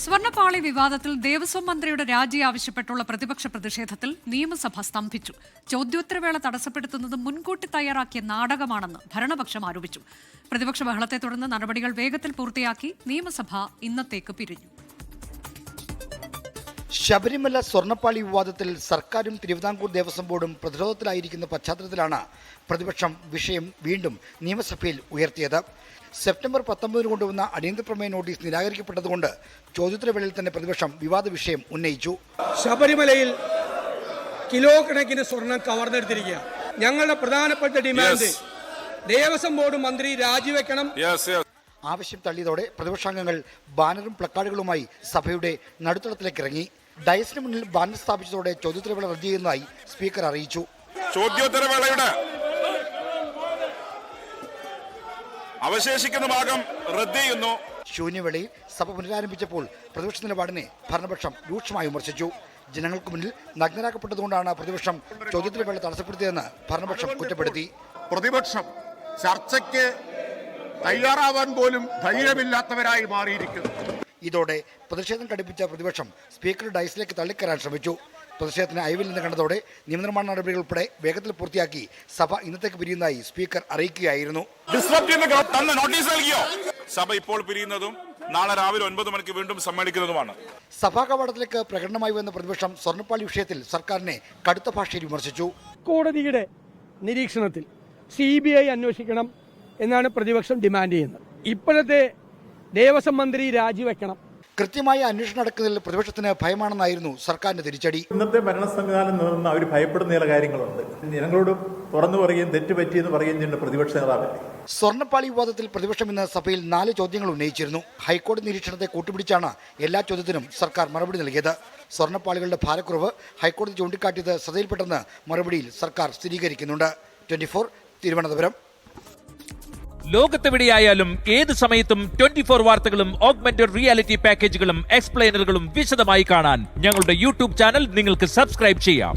സ്വർണ്ണപ്പാളി വിവാദത്തിൽ ദേവസ്വം മന്ത്രിയുടെ രാജി ആവശ്യപ്പെട്ടുള്ള പ്രതിപക്ഷ പ്രതിഷേധത്തിൽ നിയമസഭ സ്തംഭിച്ചു. ചോദ്യോത്തരവേള തടസ്സപ്പെടുത്തുന്നത് മുൻകൂട്ടി തയ്യാറാക്കിയ നാടകമാണെന്ന് ഭരണപക്ഷം ആരോപിച്ചു. പ്രതിപക്ഷ ബഹളത്തെ തുടർന്ന് നടപടികൾ വേഗത്തിൽ പൂർത്തിയാക്കി നിയമസഭ ഇന്നത്തേക്ക് പിരിഞ്ഞു. ശബരിമല സ്വർണ്ണപ്പാളി വിവാദത്തിൽ സർക്കാരും തിരുവിതാംകൂർ ദേവസ്വം ബോർഡും പ്രതിരോധത്തിലായിരിക്കുന്ന പശ്ചാത്തലത്തിലാണ് പ്രതിപക്ഷം വിഷയം വീണ്ടും നിയമസഭയിൽ ഉയർത്തിയത്. സെപ്റ്റംബർ 19 കൊണ്ടുവന്ന അടിയന്തര പ്രമേയ നോട്ടീസ് നിരാകരിക്കപ്പെട്ടതുകൊണ്ട് ചോദ്യോത്തരവേളയിൽ തന്നെ പ്രതിപക്ഷം വിവാദ വിഷയം ഉന്നയിച്ചു. ശബരിമലയിൽ കിലോ കണക്കിന് സ്വർണം കവർന്നെടുത്തിരിക്കുക. ഞങ്ങളുടെ പ്രധാനപ്പെട്ട ഡിമാൻഡ് ദേവസ്വം ബോർഡ് മന്ത്രി രാജിവെക്കണം. ആവശ്യം തള്ളിയതോടെ പ്രതിപക്ഷാംഗങ്ങൾ ബാനറും പ്ലക്കാർഡുകളുമായി സഭയുടെ നടുത്തളത്തിലേക്ക് ഇറങ്ങി. ഡയസിന് മുന്നിൽ ബാനർ സ്ഥാപിച്ചതോടെ ചോദ്യോത്തരവേള റദ്ദ് ചെയ്യുന്നതായി സ്പീക്കർ അറിയിച്ചു. ചോദ്യോത്തരവേളയുടെ അവശേഷിക്കുന്ന ഭാഗം റദ്ദ് ചെയ്യുന്നു. ശൂന്യവേളയിൽ സഭ പുനരാരംഭിച്ചപ്പോൾ പ്രതിപക്ഷ നിലപാടിനെ ഭരണപക്ഷം രൂക്ഷമായി വിമർശിച്ചു. ജനങ്ങൾക്ക് മുന്നിൽ നഗ്നരാക്കപ്പെട്ടതുകൊണ്ടാണ് പ്രതിപക്ഷം ചോദ്യോത്തരവേള തടസ്സപ്പെടുത്തിയതെന്ന് ഭരണപക്ഷം കുറ്റപ്പെടുത്തി. പ്രതിപക്ഷം ചർച്ചയ്ക്ക് തയ്യാറാവാൻ പോലും ധൈര്യമില്ലാത്തവരായി മാറിയിരിക്കുന്നു. ഇതോടെ പ്രതിഷേധം കടുപ്പിച്ച പ്രതിപക്ഷം സ്പീക്കർ ഡയസിലേക്ക് തള്ളിക്കയറാൻ ശ്രമിച്ചു. പ്രതിഷേധത്തിന് അയവിൽ നിന്ന് കണ്ടതോടെ നിയമനിർമ്മാണ നടപടികൾ ഉൾപ്പെടെ വേഗത്തിൽ പൂർത്തിയാക്കി സഭ ഇന്നത്തേക്ക് പിരിയുന്നതായി സ്പീക്കർ അറിയിക്കുകയായിരുന്നു. സഭ ഇപ്പോൾ പിരിയുന്നതും നാളെ രാവിലെ 9 മണിക്ക് വീണ്ടും സമ്മേളിക്കുന്നതുമാണ്. സഭാ കവാടത്തിലേക്ക് പ്രകടനമായി വന്ന പ്രതിപക്ഷം സ്വർണ്ണപ്പാളി വിഷയത്തിൽ സർക്കാരിനെ കടുത്ത ഭാഷയിൽ വിമർശിച്ചു. കോടതിയുടെ നിരീക്ഷണത്തിൽ CBI അന്വേഷിക്കണം എന്നാണ് പ്രതിപക്ഷം ഡിമാൻഡ് ചെയ്യുന്നത്. ഇപ്പോഴത്തെ ദേവസ്വം മന്ത്രി രാജിവെക്കണം. കൃത്യമായ അന്വേഷണം നടക്കുന്നതിൽ പ്രതിപക്ഷത്തിന് ഭയമാണെന്നായിരുന്നു സർക്കാരിന്റെ തിരിച്ചടി. ഇന്നത്തെ ഭരണ സംവിധാനം നിലനിന്ന് അവർ ഭയപ്പെടുന്ന ചില കാര്യങ്ങളുണ്ട്. ജനങ്ങളോട് തുറന്നു പറയുകയും തെറ്റുപറ്റിയെന്ന് പറയുകയും ചെയ്യുന്ന പ്രതിപക്ഷ നേതാവല്ലേ. സ്വർണ്ണപ്പാളി വിവാദത്തിൽ പ്രതിപക്ഷം ഇന്ന് സഭയിൽ 4 ചോദ്യങ്ങൾ ഉന്നയിച്ചിരുന്നു. ഹൈക്കോടതി നിരീക്ഷണത്തെ കൂട്ടുപിടിച്ചാണ് എല്ലാ ചോദ്യത്തിനും സർക്കാർ മറുപടി നൽകിയത്. സ്വർണ്ണപ്പാളികളുടെ ഭാരക്കുറവ് ഹൈക്കോടതി ചൂണ്ടിക്കാട്ടിയത് ശ്രദ്ധയിൽപ്പെട്ടെന്ന് മറുപടിയിൽ സർക്കാർ സ്ഥിരീകരിക്കുന്നുണ്ട്. 24 തിരുവനന്തപുരം. ലോകത്തെവിടെയായാലും ഏത് സമയത്തും 24 വാർത്തകളും ഓഗ്മെന്റഡ് റിയാലിറ്റി പാക്കേജുകളും എക്സ്പ്ലെയിനറുകളും വിശദമായി കാണാൻ ഞങ്ങളുടെ യൂട്യൂബ് ചാനൽ നിങ്ങൾക്ക് സബ്സ്ക്രൈബ് ചെയ്യാം.